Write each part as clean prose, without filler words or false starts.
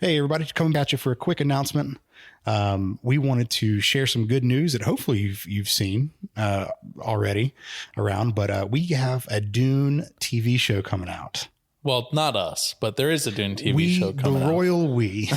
Hey, everybody, coming at you for a quick announcement. We wanted to share some good news that hopefully you've seen already around, but we have a Dune TV show coming out. Well, not us, but there is a Dune TV show coming out. The royal we.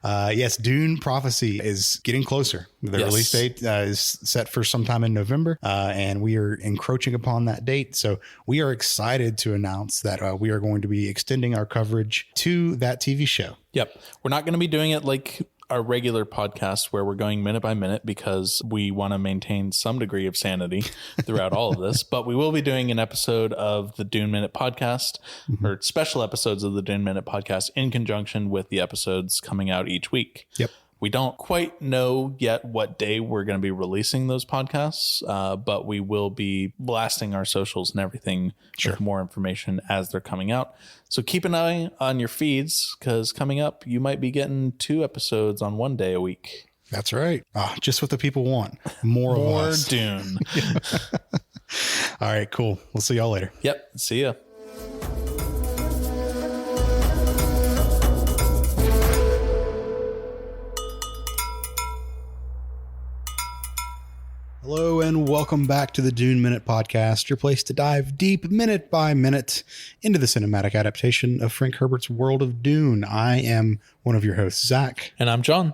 Yes, Dune Prophecy is getting closer. The release date is set for sometime in November, and we are encroaching upon that date. So we are excited to announce that we are going to be extending our coverage to that TV show. Yep. We're not going to be doing it like our regular podcast where we're going minute by minute because we want to maintain some degree of sanity throughout all of this. But we will be doing an episode of the Dune Minute podcast or special episodes of the Dune Minute podcast in conjunction with the episodes coming out each week. Yep. We don't quite know yet what day we're going to be releasing those podcasts, but we will be blasting our socials and everything with more information as they're coming out. So keep an eye on your feeds because coming up, you might be getting 2 episodes on one day a week. That's right. Just what the people want. More Dune. All right, cool. We'll see y'all later. Yep. See ya. Hello and welcome back to the Dune Minute Podcast, your place to dive deep minute by minute into the cinematic adaptation of Frank Herbert's world of Dune. I am one of your hosts, Zach. And I'm John.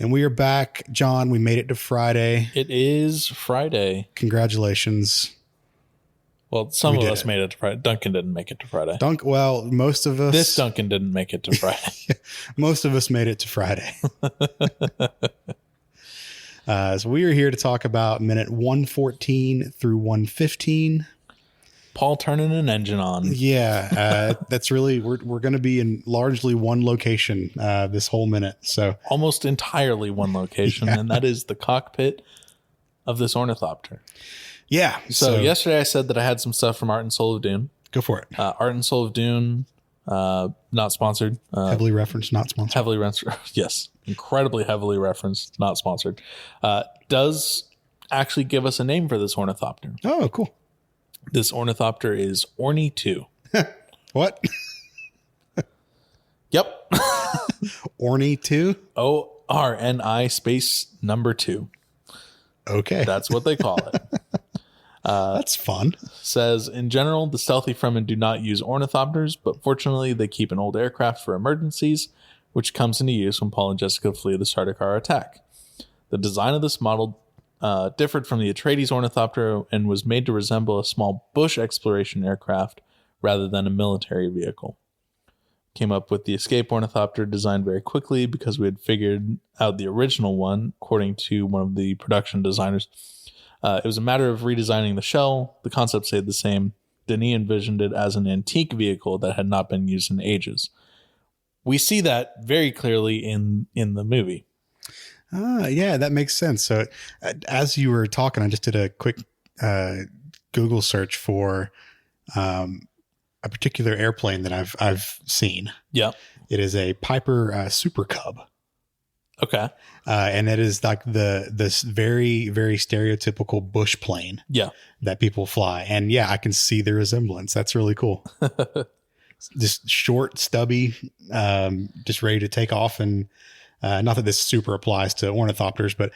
And we are back. John, we made it to Friday. It is Friday. Congratulations. Well, some of us made it to Friday. Duncan didn't make it to Friday. Most of us. This Duncan didn't make it to Friday. Most of us made it to Friday. So we are here to talk about minute 114 through 115. Paul turning an engine on. Yeah, that's really, we're going to be in largely one location this whole minute. So almost entirely one location, and that is the cockpit of this ornithopter. Yeah. So yesterday I said that I had some stuff from Art and Soul of Dune. Go for it. Art and Soul of Dune, not sponsored. Heavily referenced, not sponsored. Heavily referenced, yes. Incredibly heavily referenced, not sponsored. Does actually give us a name for this ornithopter. Oh, cool. This ornithopter is Orny 2. What? Yep. Orny 2? ORNI space number 2. Okay. That's what they call it. That's fun. Says, in general, the stealthy Fremen do not use ornithopters, but fortunately they keep an old aircraft for emergencies, which comes into use when Paul and Jessica flee the Sardaukar attack. The design of this model differed from the Atreides ornithopter and was made to resemble a small bush exploration aircraft rather than a military vehicle. Came up with the escape ornithopter designed very quickly because we had figured out the original one, according to one of the production designers. It was a matter of redesigning the shell. The concept stayed the same. Denis envisioned it as an antique vehicle that had not been used in ages. We see that very clearly in the movie. Yeah, that makes sense. So as you were talking, I just did a quick Google search for a particular airplane that I've seen. Yeah. It is a Piper Super Cub. Okay. And it is like this very, very stereotypical bush plane. Yeah. That people fly. And yeah, I can see the resemblance. That's really cool. Just short, stubby, just ready to take off. And not that this super applies to ornithopters, but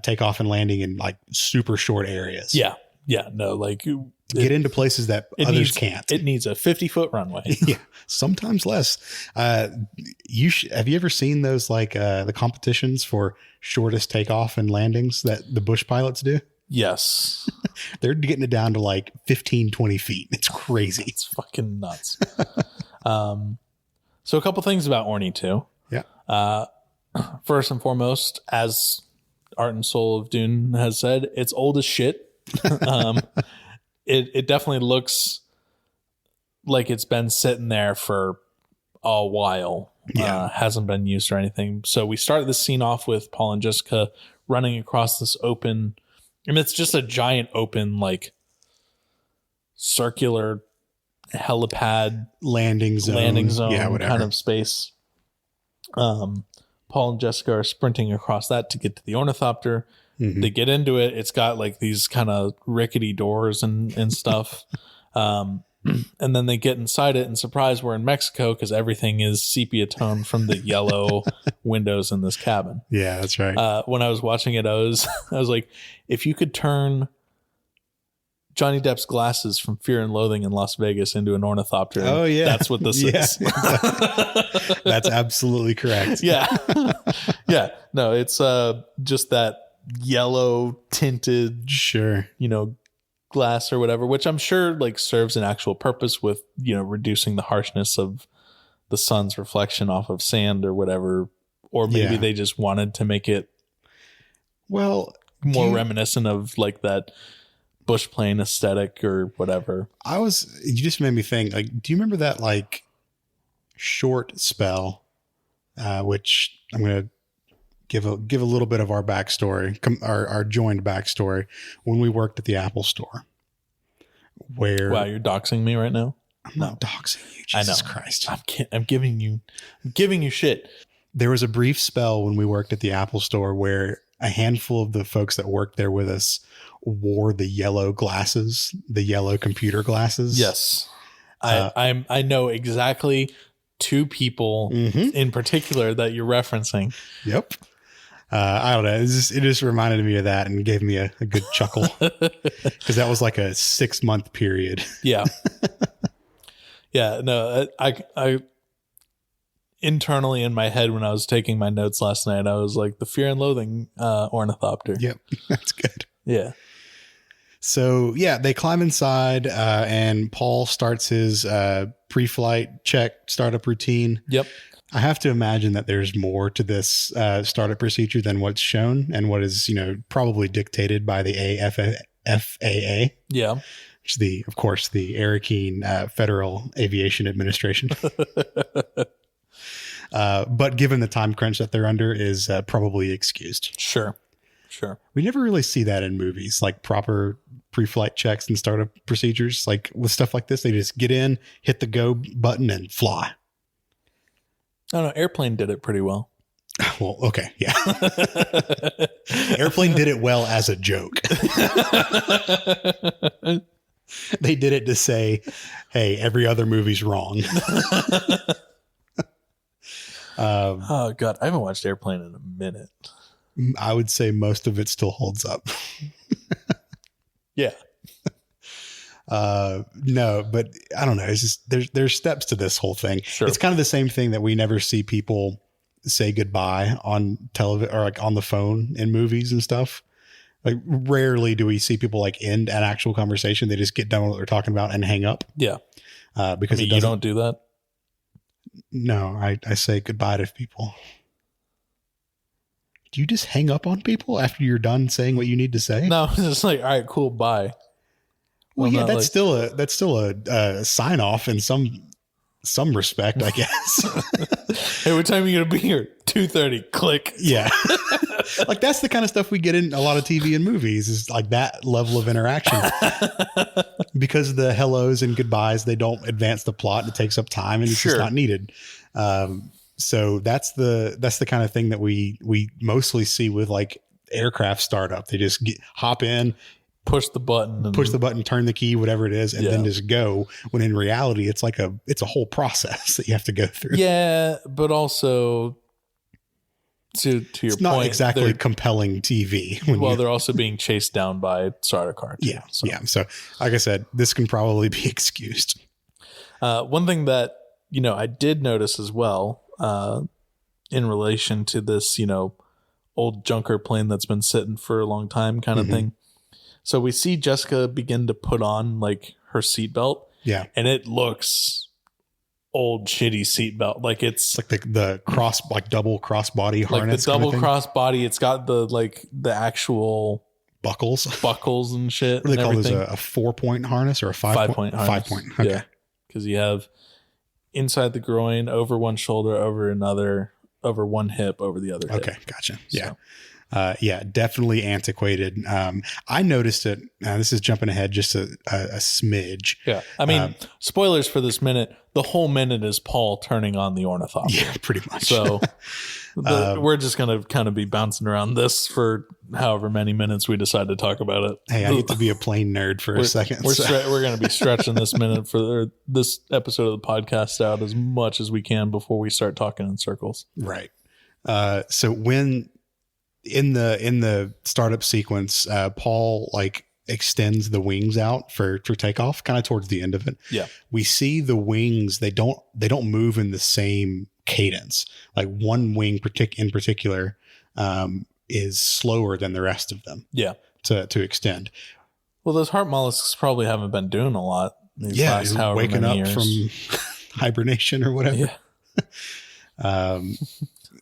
take off and landing in like super short areas. Yeah. Yeah. No, like get into places that others can't. It needs a 50-foot runway. Yeah. Sometimes less. Have you ever seen those like the competitions for shortest takeoff and landings that the bush pilots do? Yes. They're getting it down to like 15, 20 feet. It's crazy. It's fucking nuts. So a couple things about Orny 2. Yeah. First and foremost, as Art and Soul of Dune has said, it's old as shit. It definitely looks like it's been sitting there for a while. Yeah. Hasn't been used or anything. So we started the scene off with Paul and Jessica running across this open, and it's just a giant open, like circular helipad landing zone, yeah, whatever kind of space. Paul and Jessica are sprinting across that to get to the ornithopter. Mm-hmm. They get into it. It's got like these kind of rickety doors and stuff. And then they get inside it and surprise, we're in Mexico because everything is sepia tone from the yellow windows in this cabin. Yeah, that's right. When I was watching it, I was like, if you could turn Johnny Depp's glasses from Fear and Loathing in Las Vegas into an ornithopter, Oh yeah, that's what this is. That's absolutely correct. Yeah. Yeah. No, it's just that yellow tinted, Sure. glass or whatever, which I'm sure like serves an actual purpose with, reducing the harshness of the sun's reflection off of sand or whatever. Or maybe they just wanted to make it more reminiscent of like that bush plane aesthetic or whatever. You just made me think, like, do you remember that like short spell, which I'm going to give a little bit of our backstory, our joined backstory when we worked at the Apple store. Where wow, you're doxing me right now. I'm not doxing you. Jesus Christ. I'm giving you shit. There was a brief spell when we worked at the Apple store where a handful of the folks that worked there with us wore the yellow glasses, the yellow computer glasses. Yes. I know exactly two people in particular that you're referencing. Yep. I don't know. It just reminded me of that and gave me a good chuckle because that was like a 6-month period. Yeah. Yeah. No, I internally in my head when I was taking my notes last night, I was like the Fear and Loathing ornithopter. Yep. That's good. Yeah. So yeah, they climb inside and Paul starts his pre-flight check startup routine. Yep. I have to imagine that there's more to this startup procedure than what's shown and what is, probably dictated by the FAA. Yeah. Which is of course, the Arakeen Federal Aviation Administration. But given the time crunch that they're under is probably excused. Sure. We never really see that in movies, like proper pre-flight checks and startup procedures. Like with stuff like this, they just get in, hit the go button and fly. I don't know. Airplane did it pretty well. Well, okay. Yeah. Airplane did it well as a joke. They did it to say, hey, every other movie's wrong. Oh God. I haven't watched Airplane in a minute. I would say most of it still holds up. Yeah. No, but I don't know. It's just there's steps to this whole thing. Sure. It's kind of the same thing that we never see people say goodbye on television or like on the phone in movies and stuff. Like rarely do we see people like end an actual conversation. They just get done with what they're talking about and hang up. Yeah. Because you don't do that. No, I say goodbye to people. Do you just hang up on people after you're done saying what you need to say? No, it's like, all right, cool, bye. Well, yeah, that's still a sign off in some respect, I guess. Hey, what time are you gonna be here? 2:30. Click. Yeah, like that's the kind of stuff we get in a lot of TV and movies is like that level of interaction. Because the hellos and goodbyes, they don't advance the plot. It takes up time, and it's just not needed. So that's the kind of thing that we mostly see with like aircraft startup. They just hop in, push the button, turn the key, whatever it is, and then just go. When in reality, it's a whole process that you have to go through. Yeah, but also to your point, it's not exactly compelling TV. They're also being chased down by starter car. Too, yeah. So like I said, this can probably be excused. One thing that, I did notice as well, in relation to this, old junker plane that's been sitting for a long time kind of thing. So we see Jessica begin to put on like her seatbelt. Yeah. And it looks old shitty seatbelt. Like it's like the cross, like double crossbody harness. Like the double crossbody. It's got the actual buckles and shit. What do they call those? A 4-point harness or a 5-point? Harness. 5-point. Okay. Yeah. Because you have inside the groin, over one shoulder, over another, over one hip, over the other hip. Okay, gotcha. Yeah. Yeah, definitely antiquated. I noticed it. This is jumping ahead just a smidge. Yeah. I mean, spoilers for this minute. The whole minute is Paul turning on the ornithopter. Yeah, pretty much. So we're just going to kind of be bouncing around this for however many minutes we decide to talk about it. Hey, I get to be a plane nerd for a second. We're going to be stretching this minute for this episode of the podcast out as much as we can before we start talking in circles. Right. So when in the startup sequence, Paul like extends the wings out for takeoff, kind of towards the end of it. Yeah, we see the wings. They don't move in the same cadence. Like one wing in particular is slower than the rest of them. Yeah, to extend. Well, those heart mollusks probably haven't been doing a lot. These last waking up years. from hibernation or whatever. Yeah.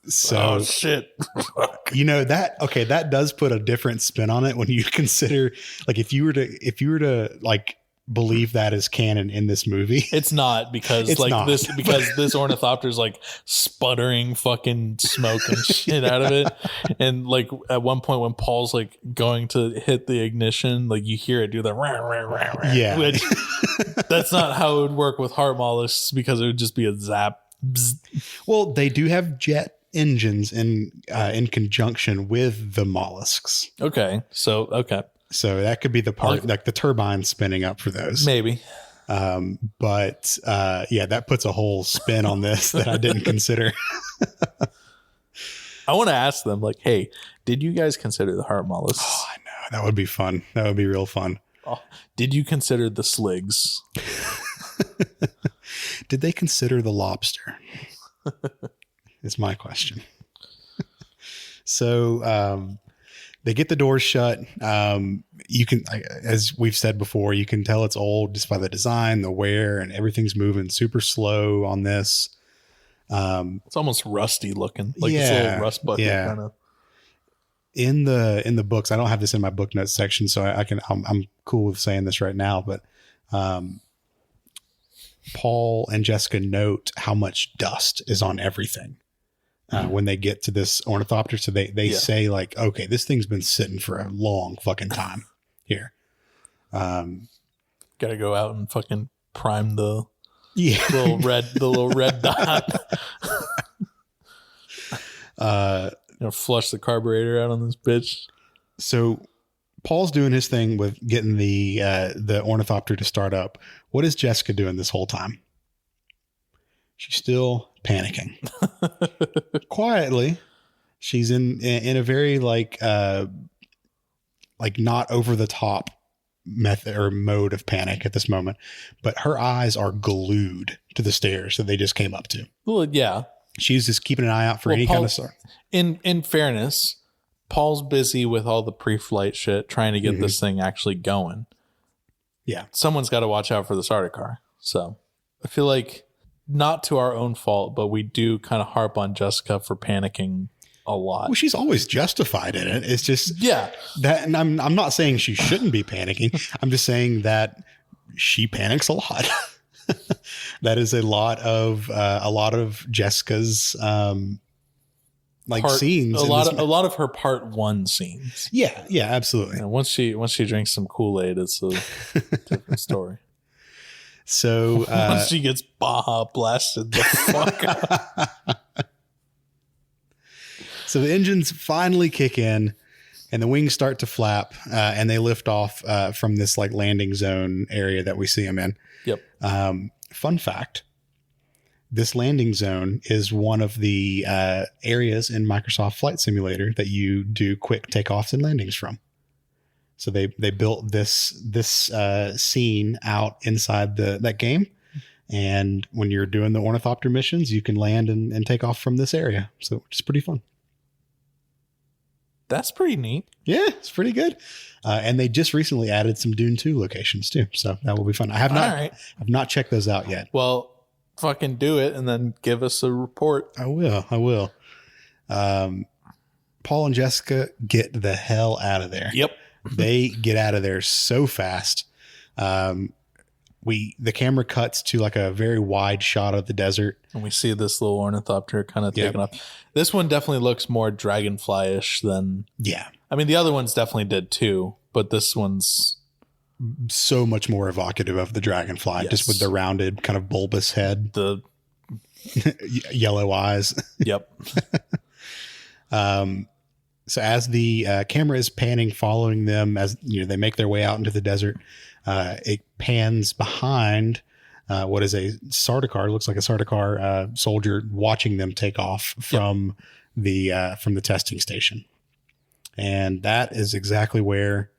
So oh shit. That does put a different spin on it when you consider, like, if you were to like believe that is canon in this movie. It's not, because this ornithopter's like sputtering fucking smoke and shit out of it. And like at one point when Paul's like going to hit the ignition, like you hear it do the rah, rah, rah, rah, yeah. Which that's not how it would work with heart mollusks, because it would just be a zap. Bzz. Well, they do have jet engines in conjunction with the mollusks. Okay. So that could be the part, like the turbine spinning up for those. Maybe. But that puts a whole spin on this that I didn't consider. I want to ask them, like, hey, did you guys consider the heart mollusks? Oh, I know. That would be fun. That would be real fun. Oh, did you consider the sligs? Did they consider the lobster? Is my question. So they get the doors shut. You can, as we've said before, you can tell it's old just by the design, the wear, and everything's moving super slow on this. It's almost rusty looking, like this little rust bucket kind of. In the books, I don't have this in my book notes section, so I'm cool with saying this right now, but Paul and Jessica note how much dust is on everything when they get to this ornithopter. So they say like, okay, this thing's been sitting for a long fucking time here. Gotta go out and fucking prime the Yeah. little red dot. Flush the carburetor out on this bitch. So Paul's doing his thing with getting the ornithopter to start up. What is Jessica doing this whole time? She's still panicking. Quietly. She's in a very like not over the top method or mode of panic at this moment, but her eyes are glued to the stairs that they just came up to. Well, yeah. She's just keeping an eye out for any kind of stuff. In fairness, Paul's busy with all the pre-flight shit, trying to get this thing actually going. Yeah. Someone's got to watch out for the starter car. So I feel like, not to our own fault, but we do kind of harp on Jessica for panicking a lot. Well, she's always justified in it. It's just that, and I'm not saying she shouldn't be panicking. I'm just saying that she panics a lot. That is a lot of Jessica's scenes. A lot of her part one scenes. Yeah, absolutely. And once she drinks some Kool-Aid, it's a different story. So once she gets Baja blasted the fuck out. So the engines finally kick in and the wings start to flap and they lift off from this like landing zone area that we see them in. Yep. Fun fact. This landing zone is one of the areas in Microsoft Flight Simulator that you do quick takeoffs and landings from. So they built this scene out inside that game. And when you're doing the ornithopter missions, you can land and take off from this area. So it's pretty fun. That's pretty neat. Yeah, it's pretty good. And they just recently added some Dune 2 locations too. So that will be fun. I've not checked those out yet. Well, fucking do it and then give us a report. I will. Paul and Jessica get the hell out of there. Yep. They get out of there so fast. the camera cuts to like a very wide shot of the desert. And we see this little ornithopter kind of taking off. This one definitely looks more dragonfly-ish than... Yeah. I mean, the other ones definitely did too, but this one's... so much more evocative of the dragonfly, just with the rounded kind of bulbous head. The yellow eyes. Yep. So as the camera is panning, following them as they make their way out into the desert, it pans behind what is a Sardaukar, looks like a Sardaukar soldier, watching them take off from the testing station, and that is exactly where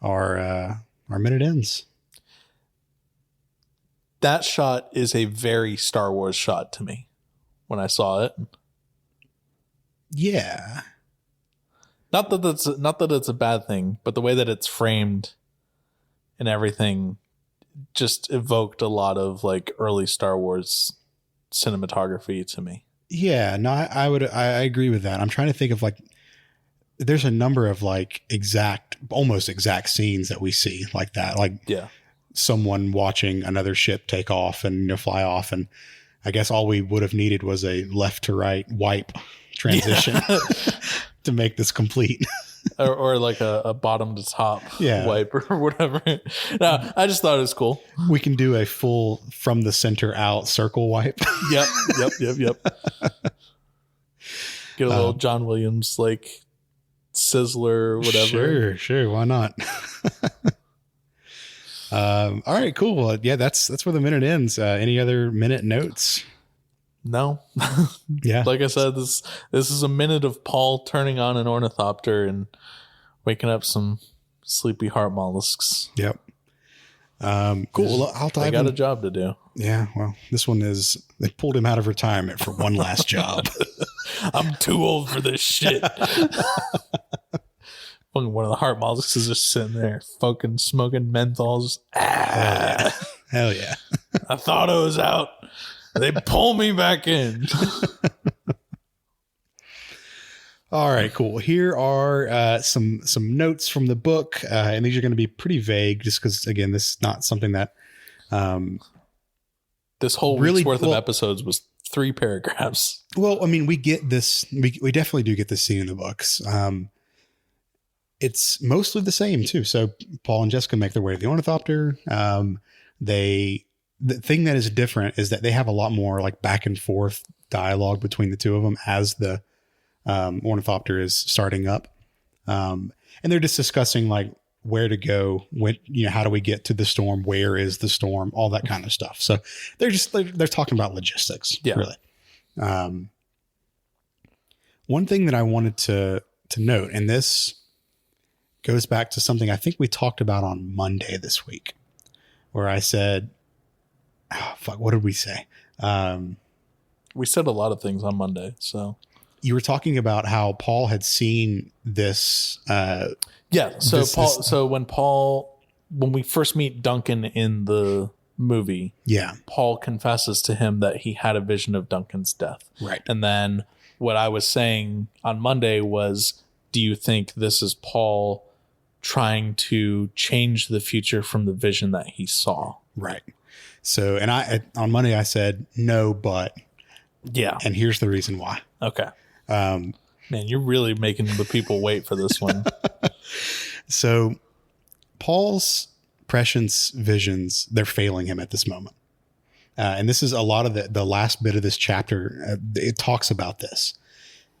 our minute ends. That shot is a very Star Wars shot to me when I saw it. Yeah. Not that it's a bad thing, but the way that it's framed and everything just evoked a lot of like early Star Wars cinematography to me. Yeah, no, I agree with that. I'm trying to think of like, there's a number of like almost exact scenes that we see like that. Like someone watching another ship take off and fly off. And I guess all we would have needed was a left to right wipe transition to make this complete. or like a bottom to top wipe or whatever. No, I just thought it was cool. We can do a full from the center out circle wipe. Yep. Get a little John Williams like sizzler or whatever. Sure. Why not? All right, cool. Well, yeah, that's where the minute ends. Any other minute notes? No. Yeah. Like I said, this is a minute of Paul turning on an ornithopter and waking up some sleepy heart mollusks. Yep. Cool. Well, I'll dive I got a job to do. Yeah. Well, this one they pulled him out of retirement for one last job. I'm too old for this shit. One of the heart mollusks is just sitting there fucking smoking menthols. Hell yeah. I thought I was out. They pull me back in. All right, cool. Here are some notes from the book, and these are going to be pretty vague, just because again, this is not something that this whole week's worth of episodes was 3 paragraphs. Well, I mean, we get this. We definitely do get this scene in the books. It's mostly the same too. So Paul and Jessica make their way to the ornithopter. The thing that is different is that they have a lot more like back and forth dialogue between the two of them as the ornithopter is starting up. And they're just discussing like where to go, when, how do we get to the storm? Where is the storm? All that kind of stuff. So they're talking about logistics, really. One thing that I wanted to note, and this goes back to something I think we talked about on Monday this week, where I said, what did we say? We said a lot of things on Monday. So you were talking about how Paul had seen this. So when we first meet Duncan in the movie, Paul confesses to him that he had a vision of Duncan's death. Right. And then what I was saying on Monday was, do you think this is Paul trying to change the future from the vision that he saw? Right. So, and on Monday I said no, but and here's the reason why. Okay. Man, you're really making the people wait for this one. So Paul's prescience visions, they're failing him at this moment. And this is a lot of the last bit of this chapter. It talks about this.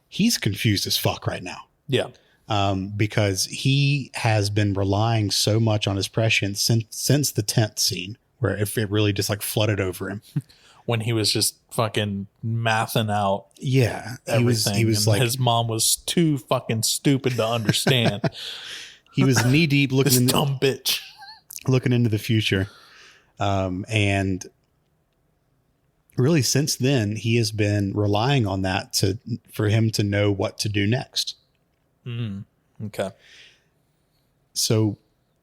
He's confused as fuck right now. Yeah. Because he has been relying so much on his prescience since the tent scene, where it really just like flooded over him. When he was just fucking mathing out. Yeah. Everything. He was like, his mom was too fucking stupid to understand. He was knee deep looking dumb bitch. Looking into the future. And really since then he has been relying on that for him to know what to do next. Okay. So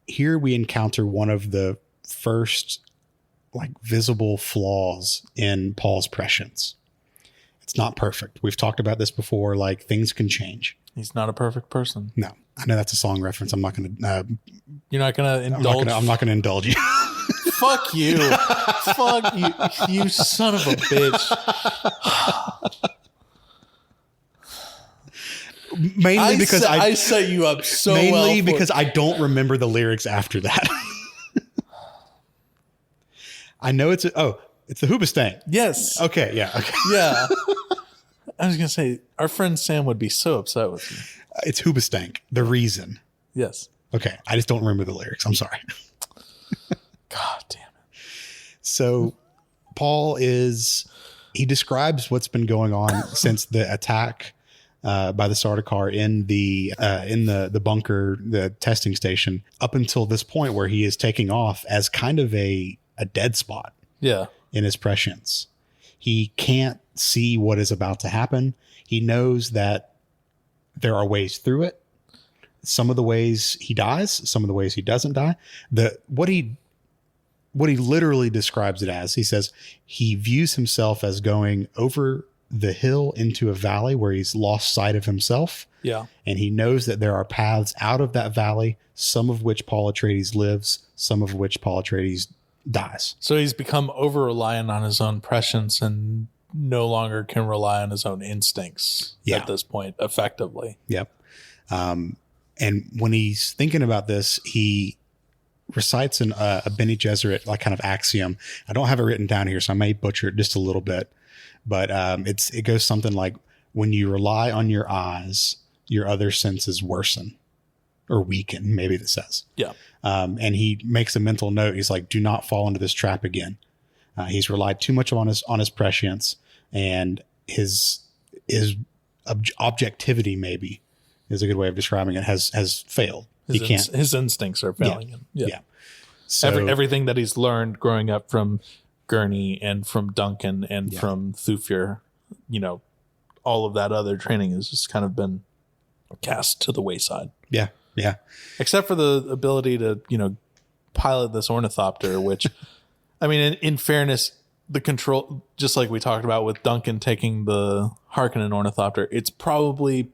here we encounter one of the first like visible flaws in Paul's prescience. It's not perfect. We've talked about this before. Like things can change. He's not a perfect person. No, I know that's a song reference. I'm not going to, you're not going to indulge. I'm not going to indulge you. Fuck you. Fuck you. You son of a bitch. Mainly because I set you up so well. Mainly because I don't remember the lyrics after that. I know it's the Hoobastank. Yes. Okay. Yeah. Okay. Yeah. I was gonna say our friend Sam would be so upset with you. It's Hoobastank. The reason. Yes. Okay. I just don't remember the lyrics. I'm sorry. God damn it. So Paul he describes what's been going on since the attack by the Sardaukar in the bunker, the testing station, up until this point where he is taking off as kind of a dead spot. Yeah. In his prescience. He can't see what is about to happen. He knows that there are ways through it. Some of the ways he dies, some of the ways he doesn't die. What he literally describes it as, he says he views himself as going over the hill into a valley where he's lost sight of himself. Yeah. And he knows that there are paths out of that valley, some of which Paul Atreides lives, some of which Paul Atreides dies. So he's become over reliant on his own prescience and no longer can rely on his own instincts at this point, effectively. Yep. And when he's thinking about this, he recites a Bene Gesserit like kind of axiom. I don't have it written down here, so I may butcher it just a little bit. But it goes something like, when you rely on your eyes, your other senses worsen or weaken, maybe it says. Yeah. And he makes a mental note. He's like, do not fall into this trap again. He's relied too much on his prescience, and his objectivity, maybe is a good way of describing it, has failed. His instincts are failing him. Yeah. So everything that he's learned growing up from Gurney and from Duncan and from Thufir, all of that other training has just kind of been cast to the wayside. Yeah. Yeah. Except for the ability to, pilot this ornithopter, which, I mean, in fairness, the control, just like we talked about with Duncan taking the Harkonnen ornithopter, it's probably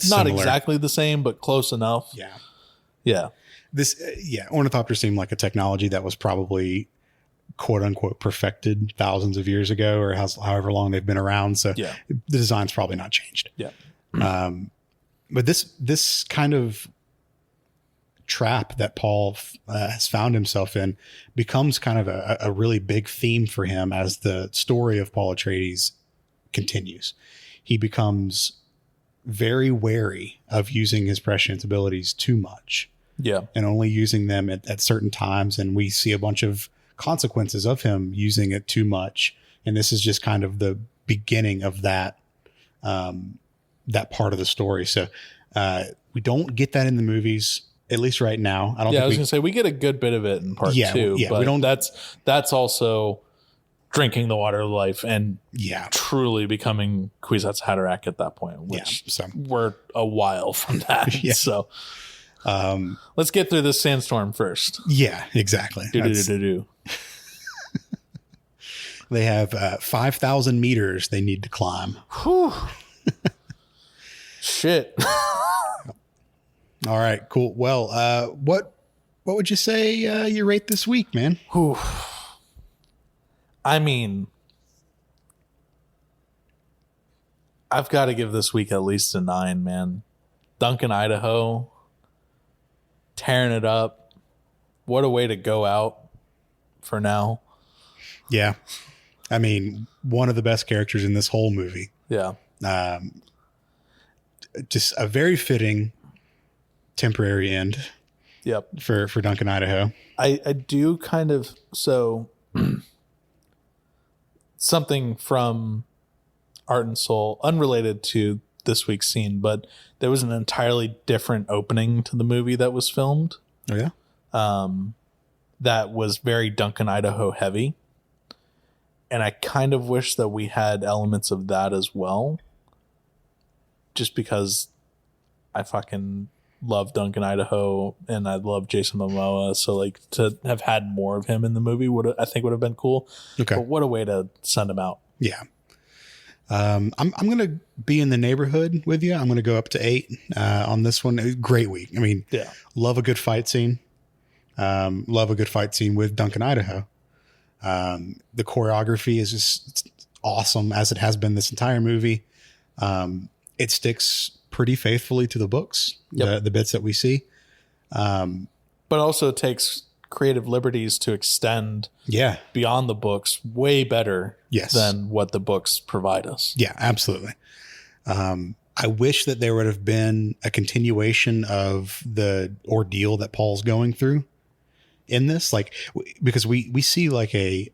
not exactly the same, but close enough. Yeah. Yeah. Ornithopter seemed like a technology that was probably quote unquote perfected thousands of years ago, or however long they've been around. So the design's probably not changed. Yeah. But this kind of trap that Paul has found himself in becomes kind of a really big theme for him as the story of Paul Atreides continues. He becomes very wary of using his prescient abilities too much. Yeah. And only using them at certain times. And we see a bunch of consequences of him using it too much. And this is just kind of the beginning of that part of the story. So we don't get that in the movies, at least right now. I was going to say we get a good bit of it in part two. Yeah, but we don't. That's also drinking the water of life and truly becoming Kwisatz Haderach at that point, which we're a while from that. So let's get through this sandstorm first. Yeah, exactly. They have 5,000 meters they need to climb. Whew. Shit. All right, cool. Well, what would you say you rate this week, man? Whew. I mean, I've got to give this week at least a 9, man. Duncan, Idaho, tearing it up. What a way to go out for now. Yeah. I mean, one of the best characters in this whole movie. Yeah. Just a very fitting temporary end. Yep. For Duncan, Idaho. I do kind of, so something from Art and Soul, unrelated to this week's scene, but there was an entirely different opening to the movie that was filmed. Oh, yeah? That was very Duncan, Idaho heavy. And I kind of wish that we had elements of that as well. Just because I fucking love Duncan, Idaho, and I love Jason Momoa. So like to have had more of him in the movie would have been cool. Okay. But what a way to send him out. Yeah. I'm going to be in the neighborhood with you. I'm going to go up to 8 on this one. Great week. I mean, love a good fight scene. Love a good fight scene with Duncan, Idaho. The choreography is just awesome, as it has been this entire movie. It sticks pretty faithfully to the books, the bits that we see. But also takes creative liberties to extend beyond the books way better than what the books provide us. Yeah, absolutely. I wish that there would have been a continuation of the ordeal that Paul's going through in this, like, because we see like a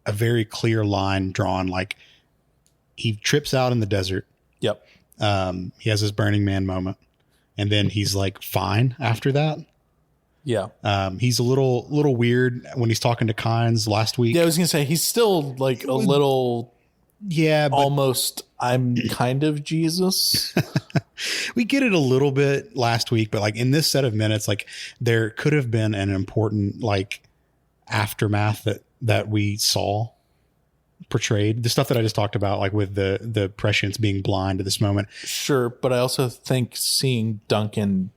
very clear line drawn, like he trips out in the desert. Yep. He has his Burning Man moment, and then he's like fine after that. Yeah. He's a little weird when he's talking to Kynes last week. Yeah, I was gonna say he's still like a little. Yeah, but almost. I'm kind of Jesus. We get it a little bit last week, but like in this set of minutes, like there could have been an important like aftermath that we saw portrayed. The stuff that I just talked about, like with the prescience being blind at this moment. Sure, but I also think seeing Duncan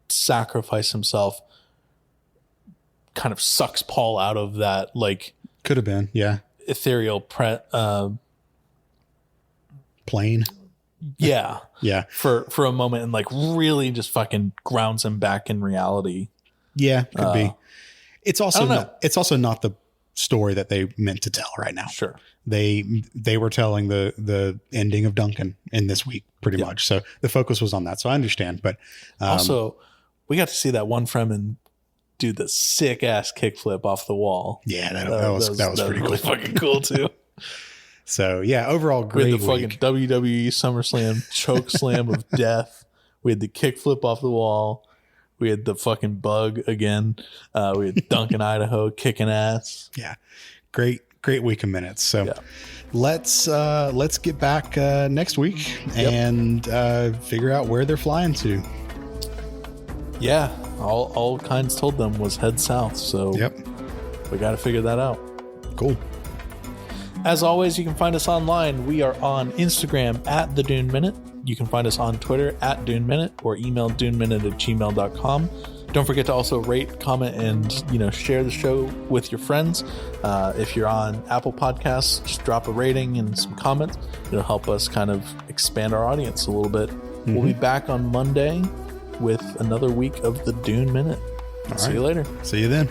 sacrifice himself kind of sucks Paul out of that. Like, could have been, yeah, ethereal plane. Yeah. Yeah. For a moment, and like really just fucking grounds him back in reality. Yeah, could be. It's also not the story that they meant to tell right now. Sure. They were telling the ending of Duncan in this week pretty much. So the focus was on that. So I understand, but also we got to see that one Fremen do the sick ass kickflip off the wall. Yeah, that was pretty really cool. Fucking cool too. So yeah, overall great. We had the fucking WWE SummerSlam choke slam of death. We had the kickflip off the wall. We had the fucking bug again. We had Duncan, Idaho kicking ass. Yeah, great week of minutes. So let's get back next week and figure out where they're flying to. Yeah, all Kynes told them was head south. So we got to figure that out. Cool. As always, you can find us online. We are on Instagram at The Dune Minute. You can find us on Twitter at Dune Minute, or email duneminute@gmail.com. Don't forget to also rate, comment, and share the show with your friends. If you're on Apple Podcasts, just drop a rating and some comments. It'll help us kind of expand our audience a little bit. Mm-hmm. We'll be back on Monday with another week of The Dune Minute. See you later. See you then.